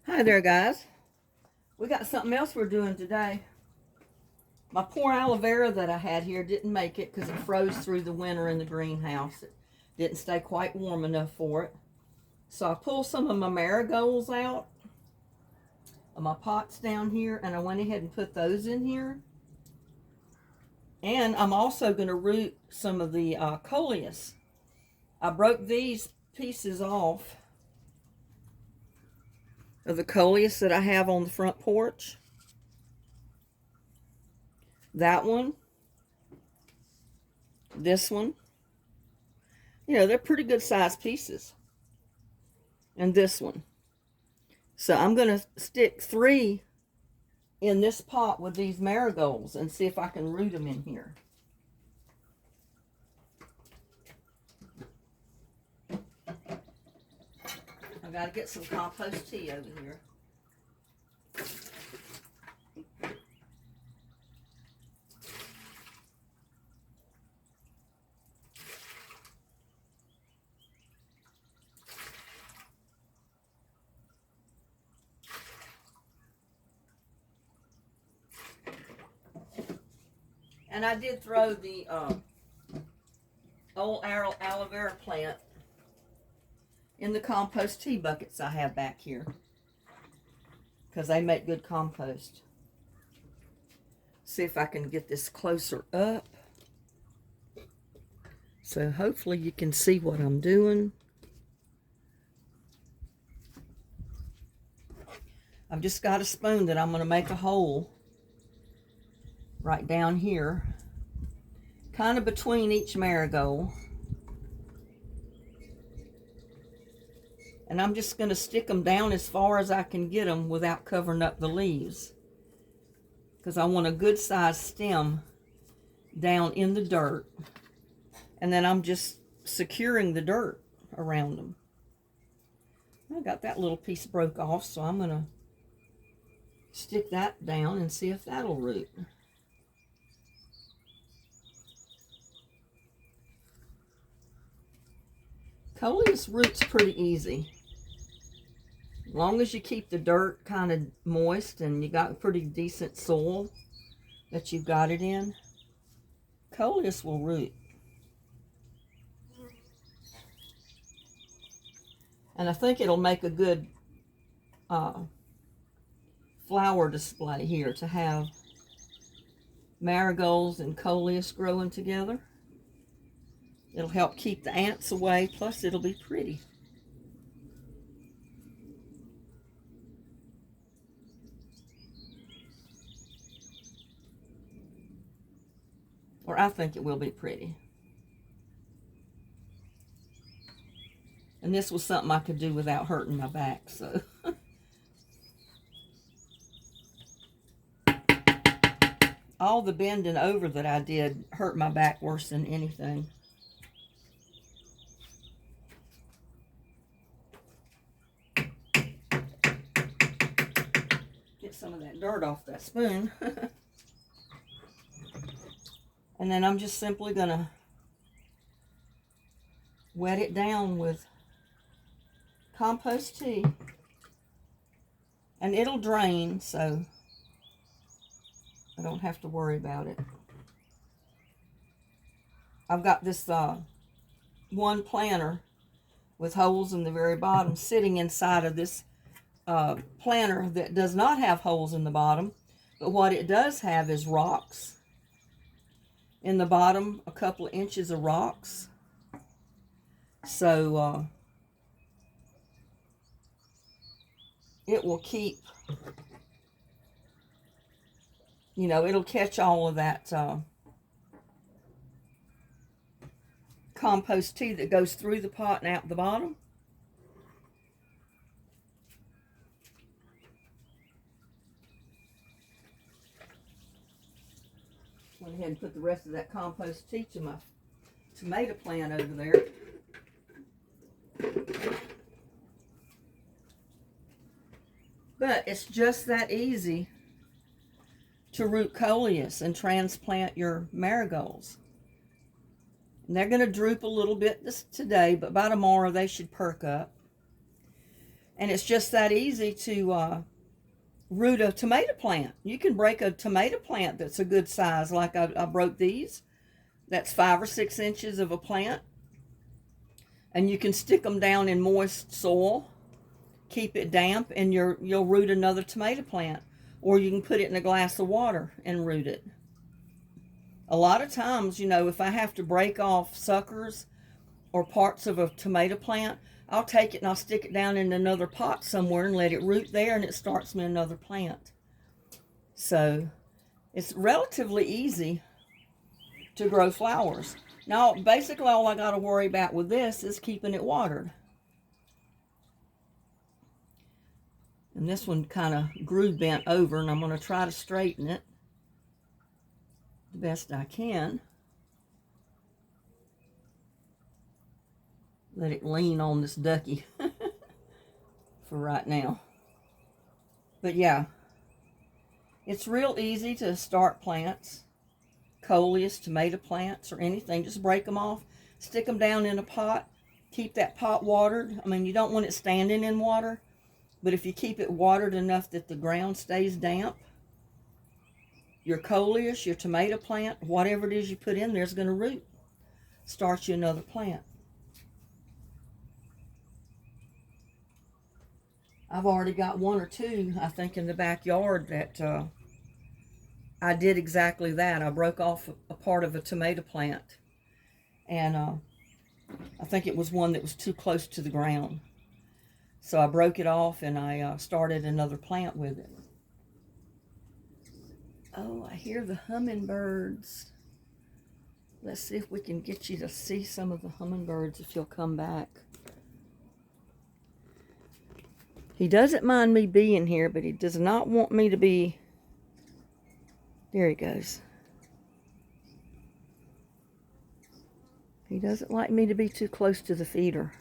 Hi there, guys. We got something else we're doing today. My poor aloe vera that I had here didn't make it because it froze through the winter in the greenhouse. It didn't stay quite warm enough for it. So I pulled some of my marigolds out of my pots down here, and I went ahead and put those in here. And I'm also going to root some of the coleus. I broke these pieces off of the coleus that I have on the front porch. That one. This one. You know, they're pretty good sized pieces. And this one. So I'm going to stick 3 in this pot with these marigolds and see if I can root them in here. I've got to get some compost tea over here. And I did throw the old aloe vera plant in the compost tea buckets I have back here because they make good compost. See if I can get this closer up. So hopefully you can see what I'm doing. I've just got a spoon that I'm going to make a hole right down here, kind of between each marigold. And I'm just going to stick them down as far as I can get them without covering up the leaves, because I want a good sized stem down in the dirt. And then I'm just securing the dirt around them. I got that little piece broke off, so I'm going to stick that down and see if that'll root. Coleus roots pretty easy. As long as you keep the dirt kind of moist and you got pretty decent soil that you've got it in, coleus will root. And I think it'll make a good flower display here to have marigolds and coleus growing together. It'll help keep the ants away, plus it'll be pretty. Or I think it will be pretty. And this was something I could do without hurting my back, so. All the bending over that I did hurt my back worse than anything. Get some of that dirt off that spoon. And then I'm just simply going to wet it down with compost tea. And it'll drain, so I don't have to worry about it. I've got this one planter with holes in the very bottom sitting inside of this planter that does not have holes in the bottom, but what it does have is rocks in the bottom, a couple of inches of rocks. So it will keep, you know, it'll catch all of that compost tea that goes through the pot and out the bottom. Went ahead and put the rest of that compost tea to my tomato plant over there. But it's just that easy to root coleus and transplant your marigolds. And they're going to droop a little bit today, but by tomorrow they should perk up. And it's just that easy to root a tomato plant. You can break a tomato plant that's a good size, like I broke these. That's 5 or 6 inches of a plant. And you can stick them down in moist soil, keep it damp, and you'll root another tomato plant. Or you can put it in a glass of water and root it. A lot of times, you know, if I have to break off suckers or parts of a tomato plant, I'll take it and I'll stick it down in another pot somewhere and let it root there, and it starts me another plant. So it's relatively easy to grow flowers. Now, basically all I got to worry about with this is keeping it watered. And this one kind of grew bent over, and I'm going to try to straighten it the best I can. Let it lean on this ducky for right now. But yeah, it's real easy to start plants, coleus, tomato plants, or anything. Just break them off, stick them down in a pot, keep that pot watered. I mean, you don't want it standing in water, but if you keep it watered enough that the ground stays damp, your coleus, your tomato plant, whatever it is you put in there is going to root, start you another plant. I've already got 1 or 2, I think, in the backyard that I did exactly that. I broke off a part of a tomato plant, and I think it was one that was too close to the ground. So I broke it off and I started another plant with it. Oh, I hear the hummingbirds. Let's see if we can get you to see some of the hummingbirds if you'll come back. He doesn't mind me being here, but he does not want me to be... There he goes. He doesn't like me to be too close to the feeder.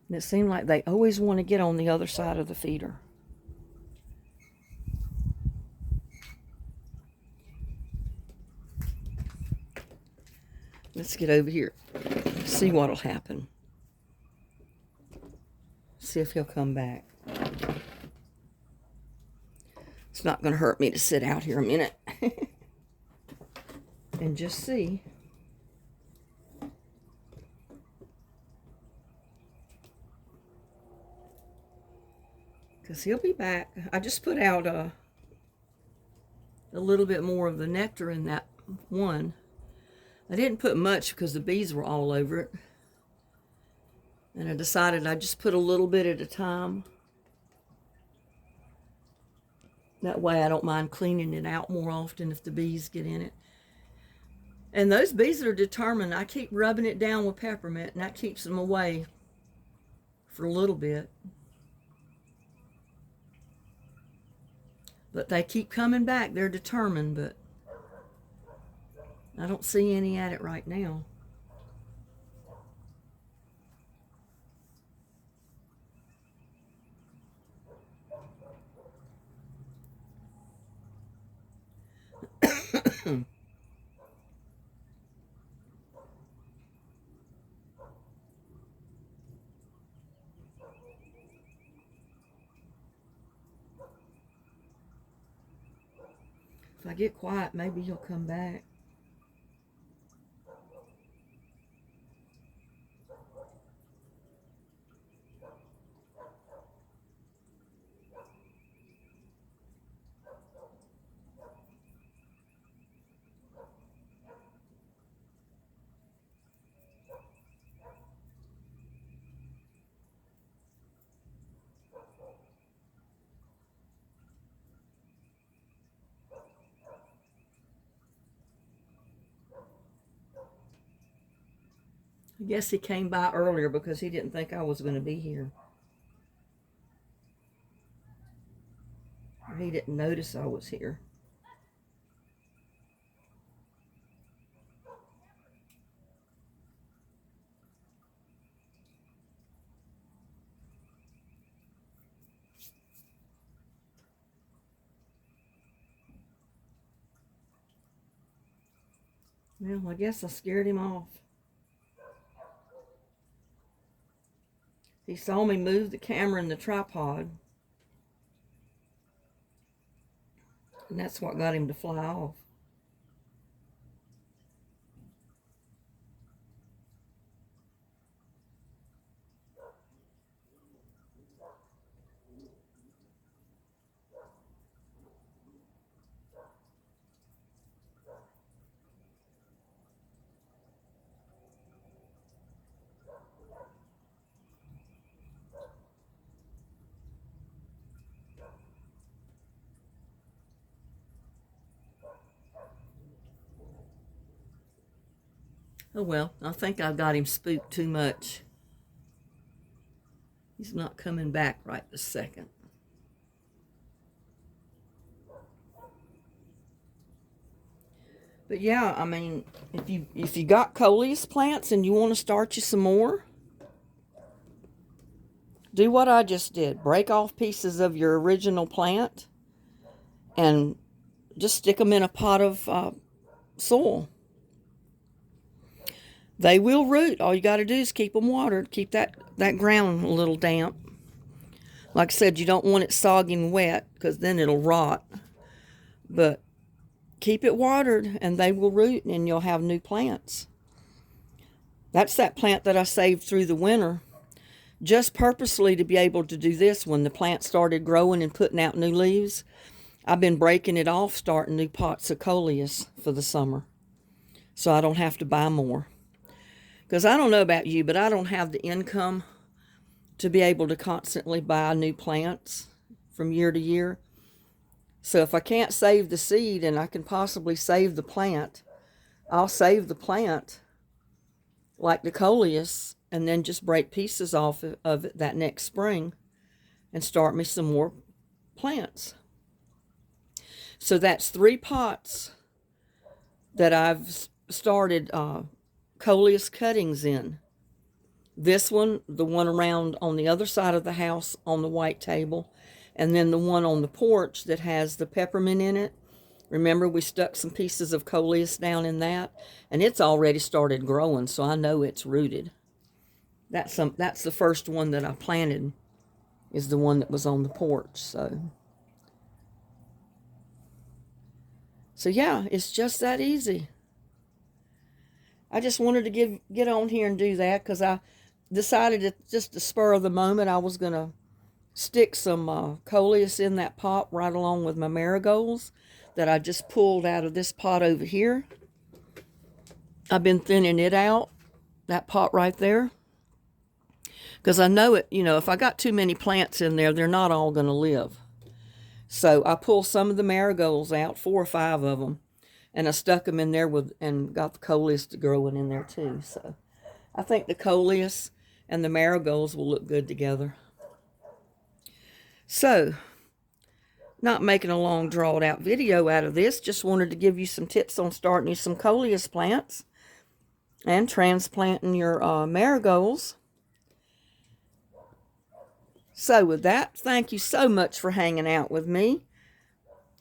And it seemed like they always want to get on the other side of the feeder. Let's get over here. See what'll happen. See if he'll come back. It's not going to hurt me to sit out here a minute and just see. Because he'll be back. I just put out a little bit more of the nectar in that one. I didn't put much because the bees were all over it. And I decided I'd just put a little bit at a time. That way I don't mind cleaning it out more often if the bees get in it. And those bees are determined. I keep rubbing it down with peppermint, and that keeps them away for a little bit. But they keep coming back. They're determined, but I don't see any at it right now. If I get quiet, maybe he'll come back. I guess he came by earlier because he didn't think I was going to be here. Or he didn't notice I was here. Well, I guess I scared him off. He saw me move the camera and the tripod, and that's what got him to fly off. Oh well, I think I got him spooked too much. He's not coming back right this second. But yeah, I mean, if you got coleus plants and you want to start you some more, do what I just did. Break off pieces of your original plant and just stick them in a pot of soil. They will root. All you got to do is keep them watered. Keep that ground a little damp. Like I said, you don't want it soggy and wet because then it'll rot. But keep it watered and they will root and you'll have new plants. That's that plant that I saved through the winter, just purposely to be able to do this when the plant started growing and putting out new leaves. I've been breaking it off, starting new pots of coleus for the summer, so I don't have to buy more. Because I don't know about you, but I don't have the income to be able to constantly buy new plants from year to year. So if I can't save the seed and I can possibly save the plant, I'll save the plant like the coleus and then just break pieces off of it that next spring and start me some more plants. So that's 3 pots that I've started coleus cuttings in. This one, the one around on the other side of the house on the white table, and then the one on the porch that has the peppermint in it. Remember, we stuck some pieces of coleus down in that, and it's already started growing, so I know it's rooted. That's the first one that I planted, is the one that was on the porch. So yeah, it's just that easy. I just wanted to get on here and do that because I decided at just the spur of the moment I was going to stick some coleus in that pot right along with my marigolds that I just pulled out of this pot over here. I've been thinning it out, that pot right there, because I know it, if I got too many plants in there, they're not all going to live. So I pulled some of the marigolds out, 4 or 5 of them, and I stuck them in there and got the coleus growing in there too. So I think the coleus and the marigolds will look good together. So, not making a long drawn out video out of this, just wanted to give you some tips on starting you some coleus plants and transplanting your marigolds. So with that, thank you so much for hanging out with me.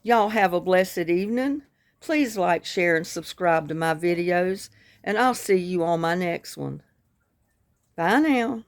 Y'all have a blessed evening. Please like, share, and subscribe to my videos, and I'll see you on my next one. Bye now.